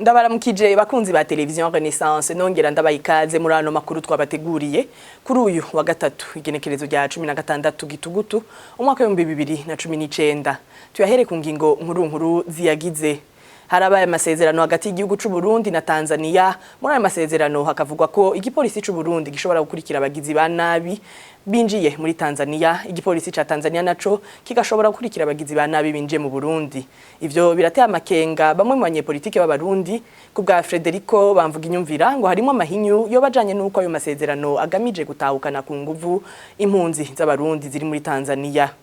Ndabaramukije bakunzi ba televiziyo Renaissance nongera ndabaye ikaze muri ano makuru twabateguriye kuri uyu wa gatatu igenekerezo rya 16 gitugutu umwaka wa 2019 tuyahere ku ngingo nkuru ziyagize. Harabaye amasezerano hagati y'igihugu c'u Burundi na Tanzania. Muri ayo masezerano hakavugwa ko igipolisi c'u Burundi gishobora gukurikira abagizi ba nabi binjiye muri Tanzania, igipolisi ca Tanzania naco kigashobora gukurikira abagizi ba nabi binjiye mu Burundi. Ivyo birateye amakenga bamwe mu banyepolitike b'abarundi ku bwa Frederico bamvuga inyumvira ngo harimo amahinyu yo bajanye nuko ayo masezerano agamije gutahukana ku nguvu impunzi z'abarundi ziri muri Tanzania.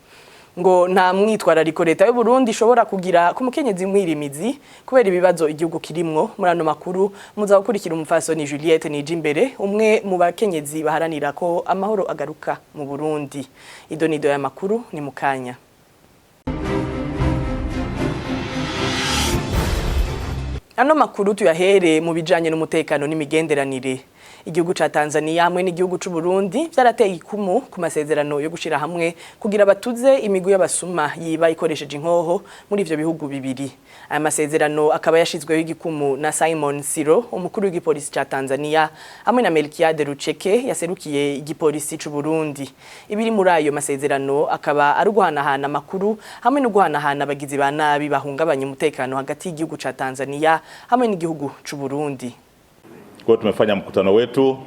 Ngo nta mwitwarariko leta y'u Burundi ishobora kugira ku mukenyezi mwirimizi kubera ibibazo igihugu kirimwo. Muri ano makuru muza gukurikira umufasoni Juliette Nijimbere, umwe mu bakenyezi baharanira ko amahoro agaruka mu Burundi. Idonido ya makuru ni mukanya. Ano makuru tuyahere mu bijanye n'umutekano n'imigenderanire. Igihugu ca Tanzania hamwe n'igihugu c'u Burundi vyarateye ikumu ku masezerano yo gushira hamwe kugira batuze imigwi y'abasuma yiba ikoresheje inkoho muri ivyo bihugu bibiri. Aya masezerano akaba yashizweho igikumu na Simon Siro, umukuru w'igipolisi ca Tanzania, hamwe na Melkiade Rucheke yaserukiye igipolisi c'u Burundi. Ibiri muri ayo masezerano akaba ari guhanahana amakuru hamwe no guhanahana abagizi ba nabi bahungabanya umutekano hagati y'igihugu ca Tanzania hamwe n'igihugu c'u Burundi. Kwa tumefanya mkutano wetu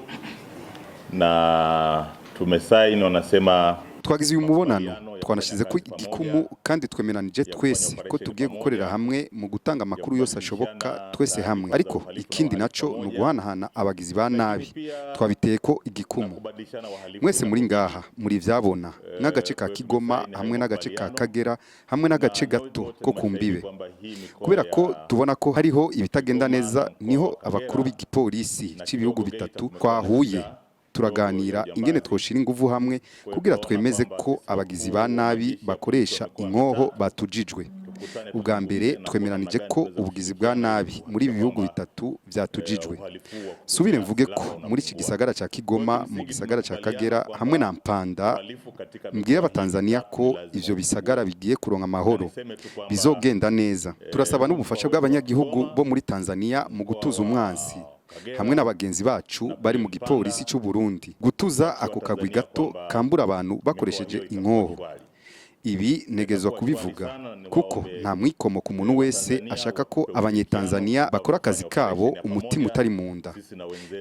na tumesaini wanasema twagize uyu mubonano twanashize ko igikumu kandi twemeranije twese ko tugiye gukorera hamwe mu gutanga amakuru yose ashoboka twese hamwe, ariko ikindi naco no guhanahana abagizi ba nabi twabiteye ko igikumu. Mwese muri ngaha muri vyabona n'agace ka Kigoma hamwe n'agace ka Kagera hamwe n'agace gato ko kumbibe, kubera ko tubona ko hariho ibitagenda neza niho abakuru b'igipolisi c'ibihugu bitatu twahuye turaganira ingene twoshira inguvu hamwe kugira twemeze ko abagizi ba nabi bakoresha inkoho batujijwe. Ubwa mbere twemeranije ko ubugizi bwa nabi muri ibi bihugu bitatu vyatujijwe. Subire mvuge ko muri iki gisagara ca Kigoma, mu gisagara ca Kagera hamwe na Mpanda, mbwiye abatanzania ko ivyo bisagara bigiye kuronka amahoro, bizogenda neza. Turasaba n'ubufasha bw'abanyagihugu bo muri Tanzania mu gutuza umwansi hamwe n'abagenzi bacu bari mu gipolisi c'u Burundi gutuza ako kagwi gato kambura abantu bakoresheje inkoho. Ibi negezwa kubivuga kuko nta mwikomo ku muntu wese ashaka ko abanyetanzania bakora akazi kabo umutima utari mu nda.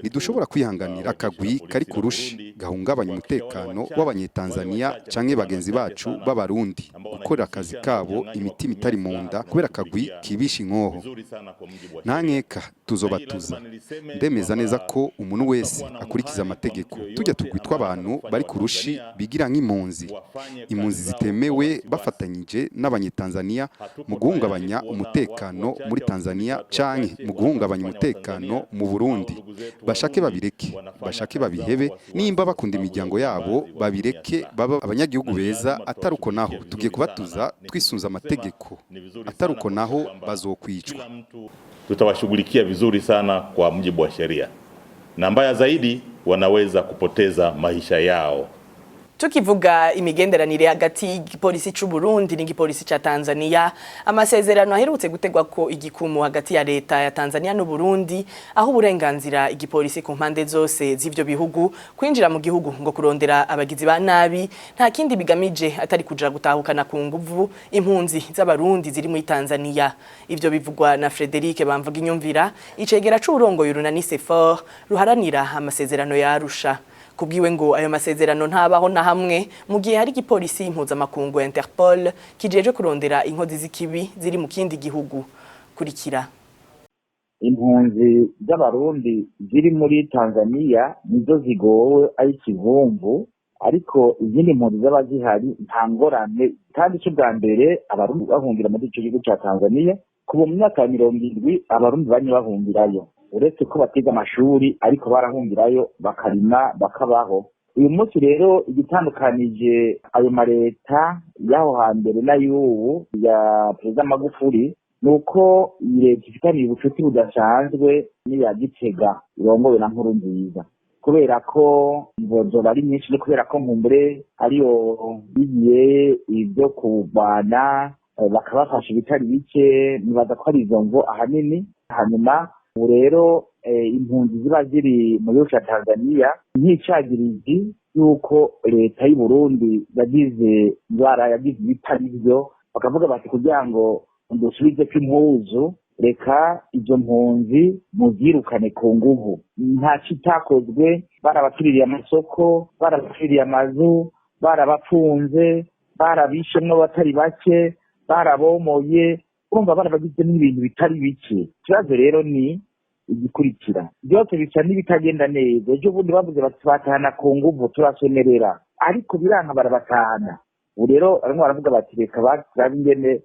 Nidushobora kwihanganira akagwi kari kurushi gahungabanya umutekano w'abanyetanzania canke bagenzi bacu b'abarundi gukorera akazi kabo imitima itari mu nda kubera akagwi kibisha inkoho. Nta nkeka tuzobatuza. Ndemeza neza ko umuntu wese akurikiza amategeko. Tujya tugwitwa abantu bari kurushi bigira nk'impunzi. Impunzi zitemewe bafatanyije n'abanyetanzania mu guhungabanya umutekano muri Tanzania canke mu guhungabanya umutekano mu Burundi. Bashake babireke, bashake babihebe, nimba bakunda imiryango yabo babireke baba abanyagihugu beza, ataruko naho tugiye kubatuza twisunza amategeko, ataruko naho bazokwicwa. Tutawashughulikia vizuri sana kwa mujibu wa sheria, na mbaya zaidi wanaweza kupoteza maisha yao. Tukivuga imigenderanire hagati y'igipolisi c'u Burundi n'igipolisi ca Tanzania, amasezerano aherutse gutegwa ko igikumu hagati ya leta ya Tanzania n'u Burundi, aho uburenganzira igipolisi ku mpande zose z'ivyo bihugu kwinjira mu gihugu ngo kurondera abagizi ba nabi nta kindi bigamije atari kuja gutahukana ku nguvu impunzi z'abarundi ziri muri Tanzania. Ivyo bivugwa na Frederic bamvuga inyumvira, icegera c'urongoye urunani Sefor ruharanira amasezerano ya Arusha. Kubwiwe ngo ayo masezerano ntabaho na hamwe mu gihe hari igipolisi impuzamakungu Interpol kijeje kurondera inkozi z'ikibi ziri mu kindi gihugu. Kurikira. Impunzi z'abarundi ziri muri Tanzania nizo zigowe ari kivumvu, ariko izindi mpunzi z'abazihari nta ngorane. Kandi cyo bwa mbere abarundi bahungira muri ico gihugu ca Tanzania kuva mu myaka ya 70 abarundi banye bahungirayo, uretse ko batiga amashuri ariko barahungirayo bakarima bakabaho. Uyu munsi rero igitandukanije ayo mareta yaho hambere na y'ubu ya Perezida Magufuli nuko leta ifitaniye ubucuti budasanzwe n'iya Gitega irongowe na Nkurunziza, kubera ko imbozo bari nyinshi, no kubera ko Nkumbure ariyo bigiye ibyo kubana bakabafasha ibitari bike, nibaza ko ari izo mvo ahanini. Hanyuma ubu rero impunzi ziba ziri mu gihugu cya Tanzania nk'icagirizi y'uko leta y'u Burundi yagize ibitari byo, bakavuga bati kugira ngo dusubize ko impuzu, reka izo mpunzi muzirukane ku nguvu. Nta kitakozwe, barabakiririye amasoko, barabakiririye amazu, barabapfunze, barabishemwo batari bake, barabomoye, urumva barabagize n'ibintu bitari bike. Ikibazo rero ni igikurikira, byose bisa n'ibitagenda neza. Ejo bundi bavuze bati batahana ku nguvu, turasonerera, ariko biranka barabatahana. Ubu rero barimo baravuga bati reka turabe ingene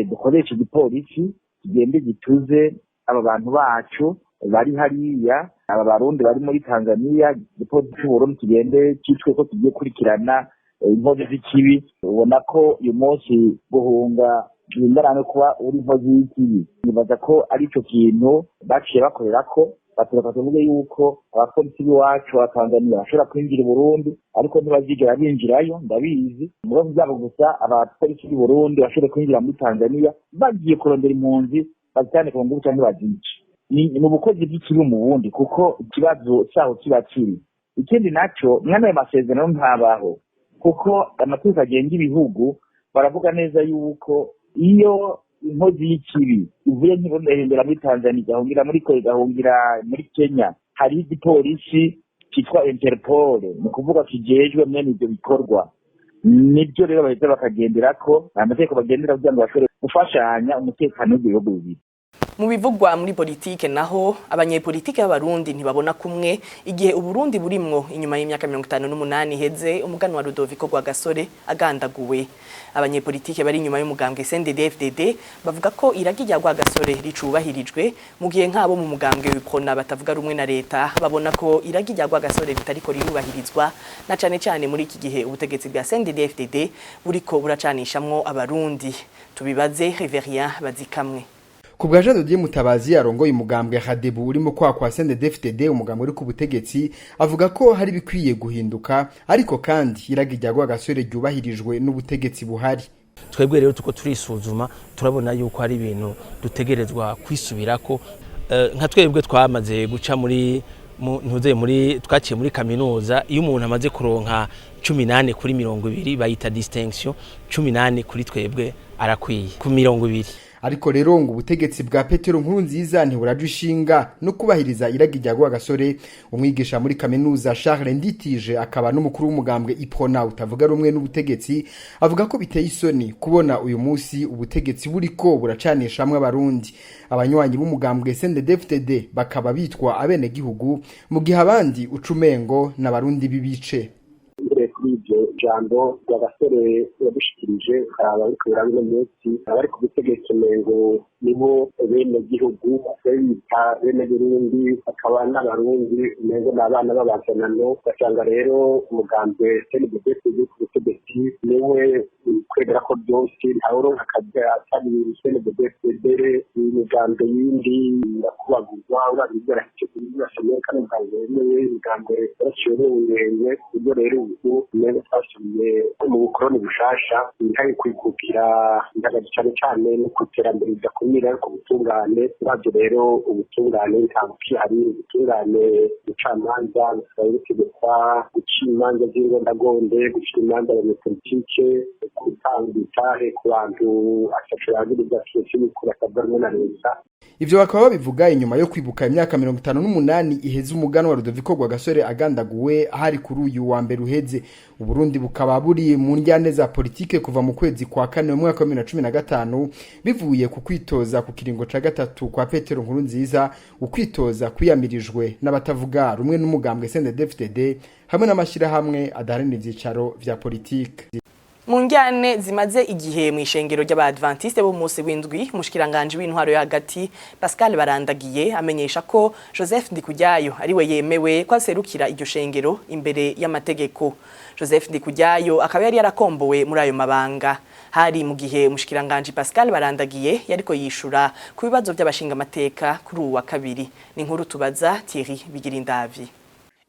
dukoresha igipolisi tugende gituze aba bantu bacu bari hariya, aba barundi bari muri Tanzania, igipolisi cy'u Burundi tugende cyitwe ko tugiye kurikirana inkozi z'ikibi. Ubona ko uyu munsi guhunga bingana kuba uri inkozi y'ikibi, nibaza ko ari cyo kintu baciye bakorera ko batureka tuvuge yuko abapolisi b'iwacu wa Tanzania bashobora kwinjira i Burundi, ariko ntibazigera binjirayo. Ndabizi mu bibazo byabo gusa abapolisi b'i Burundi bashobora kwinjira muri Tanzania bagiye kurondera impunzi bazitane ku ngufu cyangwa bazice. Ni ubukozi bw'ikibi mu bundi, kuko ikibazo cyaho kiba kiri. Ikindi nacyo mwana y'amasezerano ntabaho, kuko amategeko agenga ibihugu baravuga neza yuko iyo inkozi y'ikibi ivuye nk'ibonehembera muri Tanzania igahungira muri Kongo, igahungira muri Kenya, hari igipolisi cyitwa Interpol, ni kuvuga kijejwe mwene ibyo bikorwa. Nibyo rero baheza bakagendera ko amategeko bagendera kugira ngo bashobore gufashanya umutekano w'ibihugu bibiri. Mu bivugwa muri politike naho abanyepolitike b'abarundi ntibabona kumwe igihe Uburundi burimwo inyuma y'imyaka 58 heze umuganwa Rudoviko Rwagasore agandaguwe. Abanyepolitike bari inyuma y'umugambwe CNDD-FDD bavuga ko iragi rya Rwagasore ricubahirijwe, mu gihe nk'abo mu mugambwe w'Iprona batavuga rumwe na leta babona ko iragi rya Rwagasore ritariko rirubahirizwa, na cane cane muri iki gihe ubutegetsi bwa CNDD-FDD buriko buracanishamwo abarundi. Tubibaze Reverien Bazikamwe. Kubwa Jean Didier Mutabazi arongoye umugambwe Hadebu urimo kwa CNDD-FDD, umugambwe uri ku butegetsi, avuga ko hari bikwiye guhinduka, ariko kandi iragi rya Rwagasore ryubahirijwe n'ubutegetsi buhari. Twebwe rero tuko turisuzuma, turabona yuko hari ibintu dutegerezwa kwisubirako. Nka twebwe twamaze guca muri twaciye muri kaminuza, iyo umuntu amaze kuronka 18 kuri 20 bayita distinction, 18 kuri twebwe arakwiye ku 20. Ariko rero ngo ubutegetsi bwa Petero Nkurunziza ntiburagishinga no kubahiriza iragi rya Rwagasore. Umwigisha muri kaminuza Charles Nditije akaba n'umukuru w'umugambwe Iprona utavuga rumwe n'ubutegetsi, avuga ko biteye isoni kubona uyu munsi ubutegetsi buriko buracanishamwe abarundi. Abanywanyi b'umugambwe CNDD-FDD bakaba bitwa abene gihugu, mu gihe abandi ucumengo n'abarundi bibice. Jambo Rwagasore yadushikirije abari ku birango munsi, abari ku butegetsi ngo nibo bene gihugu, bita bene Burundi, akaba n'abarundi ngo n'abana b'abazanano. Basanga rero umugambwe CNDD-FDD ku butegetsi niwe kwegera ko byose ntawuronka akazi atari CNDD-FDD, imigambwe yindi yakubagurwa urabigera icyo kubirasomye kandi ubwanjye niwe imigambwe yarashyiriwewe. Ubwo rero ubu neza twasubiye mu bukoroni bushasha, ntari kwikukira ndagaje cyane cyane no kuterambere ridakumira ku butungane. Babyo rero ubutungane ntabwo kihari, ubutungane bucamanza butegekwa guca imanza z'ingondagonde, guca imanza abanyepolitike, gutanga itahe ku bantu ashobora cyose basabwa na leta. Ivyo bakaba babivuga inyuma yo kwibuka imyaka 58 iheze umuganwa Rudoviko Rwagasore agandaguwe hari kuri uyu wa mbere uheze. Uburundi bukaba buri mu njyane za politike kuva mu kwezi kwa kane mu mwaka wa 2015 bivuye ku kwitoza ku kiringo ca gatatu kwa Petero Nkurunziza, ukwitoza kwiyamirijwe n'abatavuga rumwe n'umugambwe CNDD-FDD hamwe n'amashirahamwe adaharanira ivyicaro vya politike. Mu njyane zimaze igihe mu ishengero ry'Abadventiste bo munsi w'indwi, mushikiranganje w'intwaro yo hagati Pascal Barandagiye amenyesha ko Joseph Ndikujyayo ari we yemewe kwaserukira iryo shengero imbere y'amategeko. Joseph Ndikujyayo akaba yari yarakombowe muri ayo mabanga. Hari mu gihe mushikiranganje Pascal Barandagiye yariko yishura ku bibazo by'abashinga amateka kuri uwa kabiri. Ni nkuru tubaza Thierry Bigirindavyi.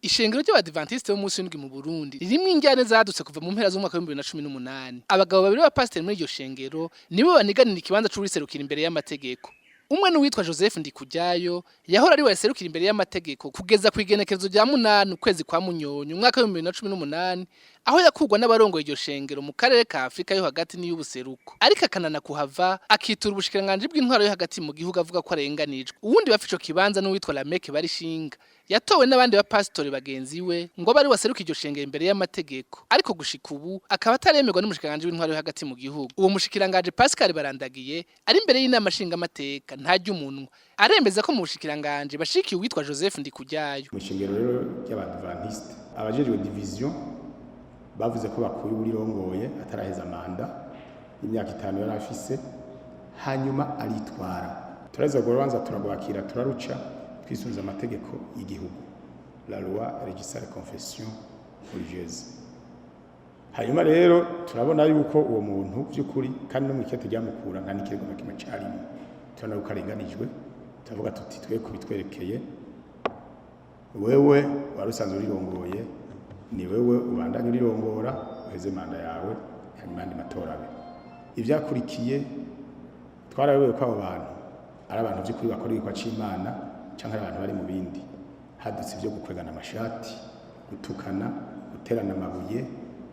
Ishengero ry'Abadventiste bo munsi y'indwi mu Burundi ririmwe injyane zadutse kuva mu mpera z'umwaka wa 2018. Abagabo babiri ba pastor muri iryo shengero nibo baniganira ikibanza c'uriserukira imbere y'amategeko. Umwe n'uwitwa Joseph Ndikujyayo yahora ari waserukira imbere y'amategeko kugeza ku igenekerezo rya 8 ukwezi kwa Munyonyo umwaka wa 2018 aho yakugwa n'abarongo iryo shengero mu karere ka Afrika yo hagati n'iy'ubuseruko. Ariko akanana kuhava akitura ubushikiranganje bw'intwaro yo hagati mu gihugu avuga ko arenganijwe. Uwundi bafite ico kibanza n'uwitwa Lameke Barishinga yatowe n'abandi ba pastori bagenzi we ngo bari waseruka iryo shengero imbere y'amategeko, ariko gushika ubu akaba ataremerwa n'umushikiranganje w'intwaro yo hagati mu gihugu. Uwo mushikiranganje Pascal Barandagiye ari imbere y'inama nshinga amateka ntajya umunwa arembeza ko mu bushikiranganje bashikiye uwitwa Joseph Ndikujyayo. Mu shengero rero y'Abadventiste abajejwe division bavuze ko bakuye urirongoye ataraheza manda imyaka 5 yari afise, hanyuma aritwara. Tureza kubanza turagwakira turaruca twisunza amategeko y'igihugu, la loi registre confession religieuse. Hanyuma rero turabona yuko uwo muntu by'ukuri kandi no mu kete ryamukura nta nikirego na kimwe cyarimo, turana ko arenganijwe. Tuvuga tuti twe kubitwerekeye wewe warusanzwe urirongoye, ni wewe ubandanye urirongora uheze manda yawe hanyuma andi matora abe. Ivyakurikiye twarabewe ko abo bantu ari abantu by'ukuri bakora ibikwa c'Imana cyangwa abantu bari mu bindi. Hadutse ibyo gukwegana amashati, gutukana, guterana amabuye,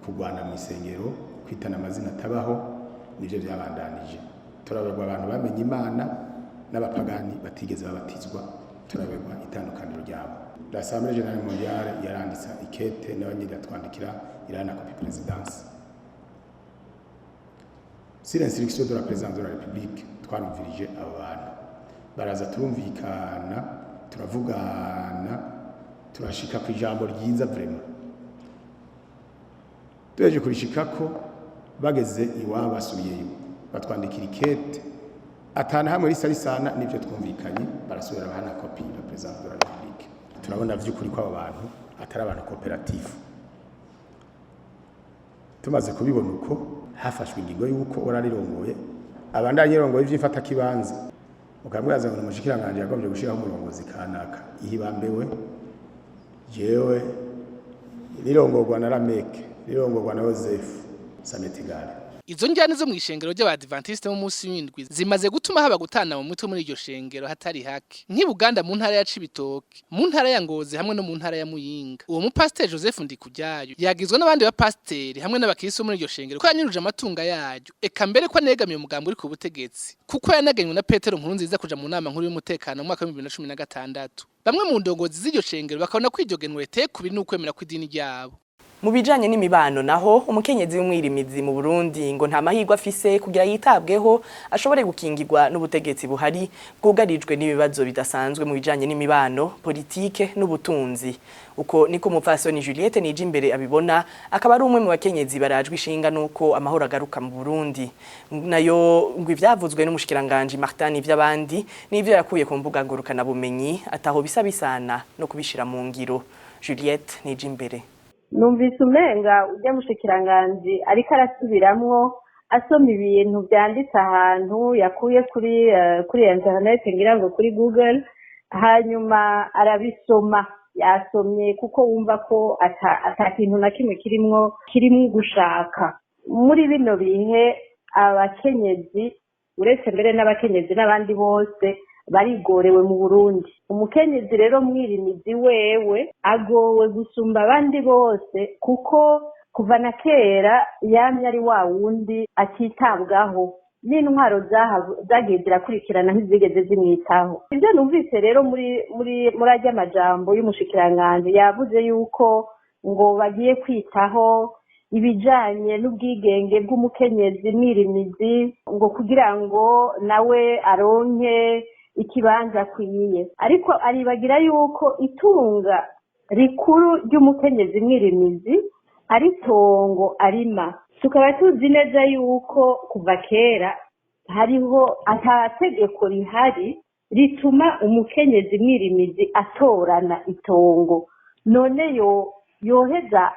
kugwana mu isengero, kwitana amazina atabaho, nivyo byabandanije. Turaberwa abantu bamenye Imana n'abapagani batigeze babatizwa, turaberwa itandukaniro ryabo. L'Assemblée Générale Mondiale yaranditse ikete n'abanyiri twandikira irana kopi présidence. Sur l'instruction de la présidence de la République twarumvirije abo bantu. Baraza turumvikana, turavugana, turashika ku ijambo ryiza vraiment. Tuyeje kurishikako bageze iwabo basubiyeyo batwandikira ikete atana hamwe risana nivyo twumvikanye, barasubira bahana kopi ya présidence de la République. Turabona vy'ukuri ko abo bantu atari abantu cooperative. Tumaze kubibona uko hafashwe ingingo yuko orarirongoye abandanye rongoye ivy'ifata kibanza, ukamwaza ngo umushikiranganje yagombye gushiraho umurongozi kanaka ihibambewe jewe lirongorwa na Lameke, lirongorwa na Joseph Sametigale. Izo njyane zo mu ishengero ry'Abadventiste mu munsi w'indwi zimaze gutuma haba gutana mu mutwe muri iryo shengero hatari hake. Nk'Ibuganda mu ntara ya Cibitoke, mu ntara ya Ngozi hamwe no mu ntara ya Muyinga. Uwo mupasiteri Joseph Ndikujyayo yagizwe n'abandi bapasiteri hamwe n'abakristo muri iryo shengero ko yanyuruje amatunga yaryo. Eka mbere ko anegamiye umugambi uri ku butegetsi. Kuko yanaganywe na Petero Nkurunziza kuja mu nama nkuru y'umutekano mu mwaka wa 2016. Bamwe mu ndongozi z'iryo shengero bakabona ko iryo genwe riteye kubi n'ukwemera kw'idini ryabo. Mu bijanye n'imibano naho umukenyezi w'umwirimizi mu Burundi ngo nta mahirwe afise kugira yitabweho ashobore gukingirwa n'ubutegetsi buhari bwugarijwe n'ibibazo bidasanzwe mu bijanye n'imibano, politike n'ubutunzi. Uko niko umupfasoni Juliette Nijimbere abibona, akaba ari umwe mu bakenyezi barajwe ishinga nuko amahoro agaruka mu Burundi. Nayo ngo ivyavuzwe n'umushikiranganje Martin ivy'abandi n'ivyo yakuye ku mbuga ngurukana bumenyi ataho bisabisana no kubishira mu ngiro. Juliette Nijimbere: numvise umenga ujya mushikiranganje ariko arasubiramwo asoma ibintu byanditse ahantu yakuye kuri internet ngira ngo kuri Google, hanyuma arabisoma. Yasomye kuko wumva ko ata kintu na kimwe kirimwo gushaka. Muri bino bihe abakenyezi, uretse mbere n'abakenyezi n'abandi bose barigorewe mu Burundi. Umukenyezi rero mwirimizi wewe agowe gusumba abandi bose kuko kuva na kera yamye ari wa wundi akitabwaho, n'intwaro zagiye zirakurikirana ntizigeze zimwitaho. Ibyo numvise rero muri ajya amajambo y'umushikiranganje yavuze yuko ngo bagiye kwitaho ibijanye n'ubwigenge bw'umukenyezi mwirimizi ngo kugira ngo nawe aronke ikibanza kwiye, ariko aribagira yuko itunga rikuru ry'umukenyezi mwirimizi ari tongo arima. Tukaba tuzi neza yuko kuva kera hariho atategeko rihari rituma umukenyezi mwirimizi atorana itongo, none yoheza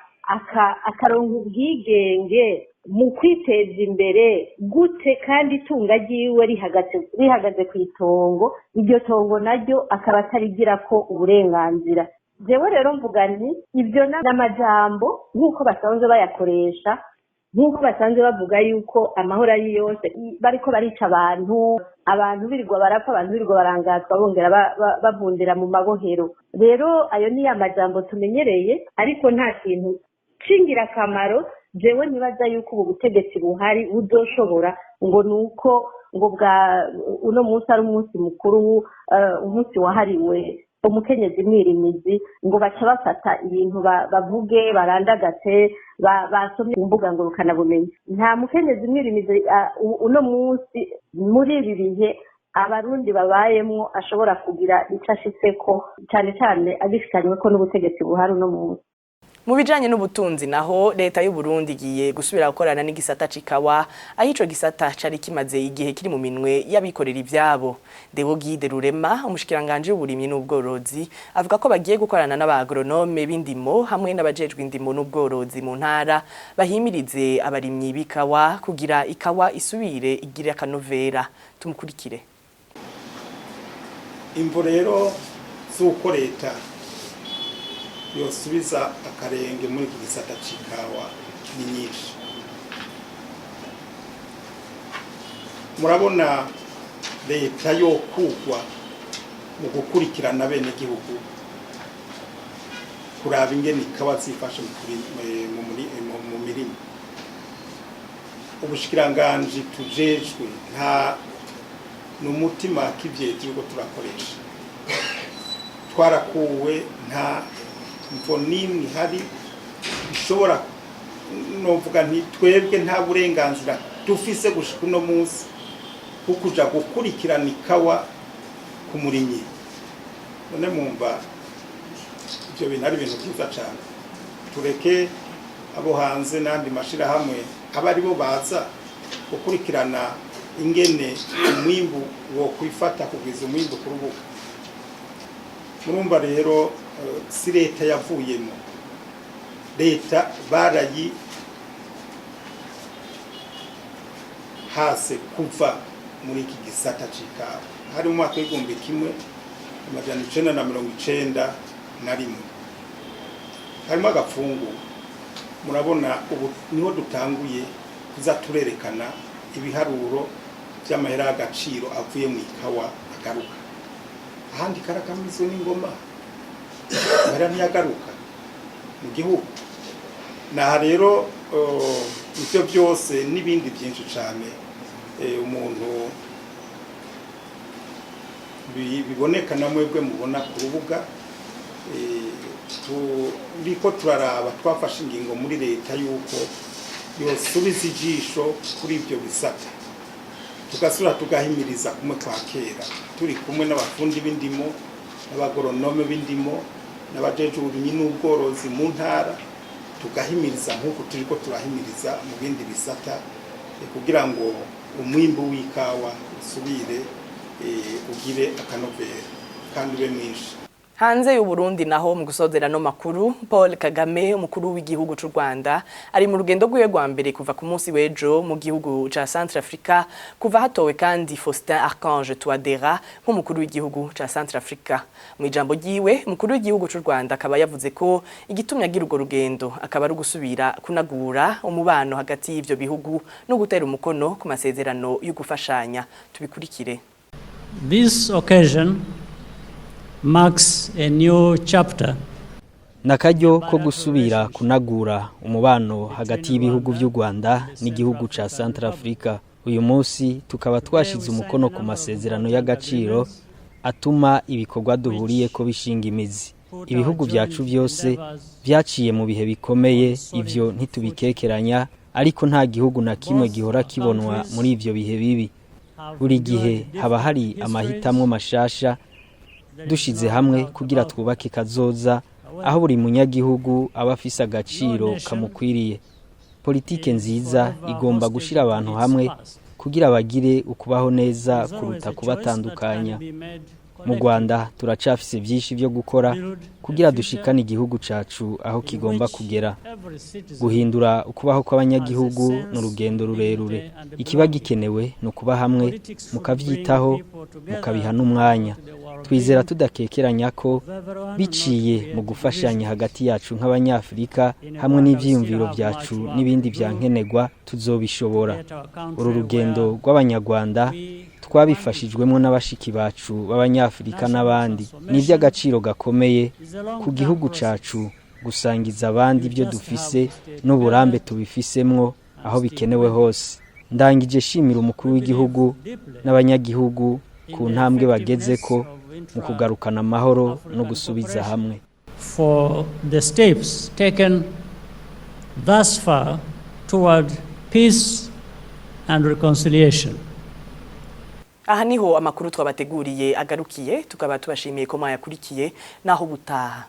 akaronka ubwigenge mu kwiteza imbere gute kandi itunga ryiwe rihagaze ku itongo, iryo tongo naryo akaba atarigira ko uburenganzira. jewe rero mvuga nti ibyo n'amajambo nk'uko basanzwe bayakoresha, nk'uko basanzwe bavuga yuko amahoro ari yose, bariko barica abantu birirwa barapfa, abantu birirwa barangazwa bongera bavundira mu mabohero. Rero ayo ni amajambo tumenyereye, ariko nta kintu c'ingirakamaro jewe nibaza yuko ubu butegetsi buhari buzoshobora ngo nuko ngo bwa uno munsi ari umunsi mukuru, umunsi wahariwe umukenyezi mwirimizi, ngo baca bafata ibintu bavuge barandagate basomye ku mbuga ngurukanabumenyi. Nta mukenyezi mwirimizi uno munsi muri ibi bihe abarundi babayemwo ashobora kugira ico ashitseko, cyane cyane agishikanywe ko n'ubutegetsi buhari uno munsi. Mu bijanye n'ubutunzi naho leta y'u Burundi igiye gusubira gukorana n'igisata cikawa, aho ico gisata cari kimaze igihe kiri mu minwe y'abikorera ivyabo. Deo Guide Rurema, umushikiranganje w'uburimyi n'ubworozi, avuga ko bagiye gukorana n'abagronome b'indimo hamwe n'abajejwe indimo n'ubworozi mu ntara, bahimirize abarimyi b'ikawa kugira ikawa isubire igire akanovera. Tumukurikire. Imvo rero z'uko leta yosubiza akarenge muri iki gisata c'ikawa ni nyinshi. Murabona leta yo kugwa mu gukurikirana bene gihugu kuraba ingene ikawa zifashe mu mirimo. Ubushikiranganje tujejwe nta n'umutima k'ivyeje yuko turakoresha. Twarakuwe nta mvo nimwe hari bishobora novuga nti twebwe nta burenganzira dufise gushika uno munsi kukuja gukurikirana ikawa ku murimyi. None mumva ivyo bintu ari ibintu byiza cyane. Tureke abo hanze n'andi mashira hamwe abari bo baza gukurikirana ingene umwimbu wo kwifata kugwiza umwimbu ku rubuga. Murumva rero si leta yavuyemo, leta barayi hase kuva muri iki gisata c'ikawa. Hari umwaka w'igihumbi kimwe amajana 1991 harimo agapfungu. Murabona ubu niho dutanguye kuza turerekana ibiharuro by'amahera y'agaciro avuye mu ikawa agaruka. Ahandi karakamizwe n'ingoma bara ntiyagaruka mu gihugu. Na rero ivyo byose n'ibindi byinshi cyane umuntu biboneka na mwebwe mubona ku rubuga. Turiko turaraba twafashe ingingo muri leta yuko yosubiza ijisho kuri ibyo bisata, tugasura tugahimiriza kumwe kwa kera, turi kumwe n'abafundi b'indimo n'abagoronome b'indimo n'abajeje uburimyi n'ubworozi mu ntara, tugahimiriza nk'uko turiko turahimiriza mu bindi bisata kugira ngo umwimbu w'ikawa usubire ugire akanovera kandi ube mwinshi. Hanze y'u Burundi naho mu gusozera no makuru, Paul Kagame umukuru w'igihugu c'u Rwanda ari mu rugendo rwiwe rwa mbere kuva ku munsi w'ejo mu gihugu ca Centrafrica, kuva hatowe kandi Faustin Archange Touadera nk'umukuru w'igihugu ca Centrafrica. Mu ijambo ryiwe umukuru w'igihugu c'u Rwanda akaba yavuze ko igitumye agira urwo rugendo akaba ari gusubira kunagura umubano hagati y'ivyo bihugu no gutera umukono ku masezerano yo gufashanya. Tubikurikire. This occasion marks a new chapter. Nakaryo ko gusubira kunagura umubano hagati y'ibihugu by'u Rwanda n'igihugu ca Centrafrica. Uyu munsi tukaba twashize umukono ku masezerano y'agaciro atuma ibikorwa duhuriye ko bishinga imizi. Ibihugu byacu byose byaciye mu bihe bikomeye, ivyo ntitubikekeranya, ariko nta gihugu na kimwe gihora kibonwa muri ivyo bihe bibi. Buri gihe haba hari amahitamwo mashasha dushize hamwe kugira twubake kazoza aho buri munyagihugu aba afise agaciro kamukwiriye. Politike nziza igomba gushira abantu hamwe kugira bagire ukubaho neza kuruta kubatandukanya. mu Rwanda turacafise byinshi byo gukora kugira dushikane igihugu cacu aho kigomba kugera. Guhindura ukubaho kw'abanyagihugu n'urugendo rurerure. Ikiba gikenewe no kuba hamwe mukavyitaho mukabiha n'umwanya. Twizera tudakekeranya ko biciye mu gufashanya hagati yacu nk'abanyafrika hamwe n'ivyiyumviro byacu n'ibindi byankenegwa tuzobishobora. Uru rugendo rw'abanyarwanda twabifashijwemo n'abashiki bacu b'abanyafrika n'abandi n'ivy'agaciro gakomeye ku gihugu cacu gusangiza abandi ibyo dufise n'uburambe tubifisemwo aho bikenewe hose. Ndangije shimira umukuru w'igihugu n'abanyagihugu ku ntambwe bagezeko mu kugarukana amahoro no gusubiza hamwe. For the steps taken thus far toward peace and reconciliation. Aha niho amakuru twabateguriye agarukiye, tukaba tubashimiye ko mwayakurikiye naho butaha.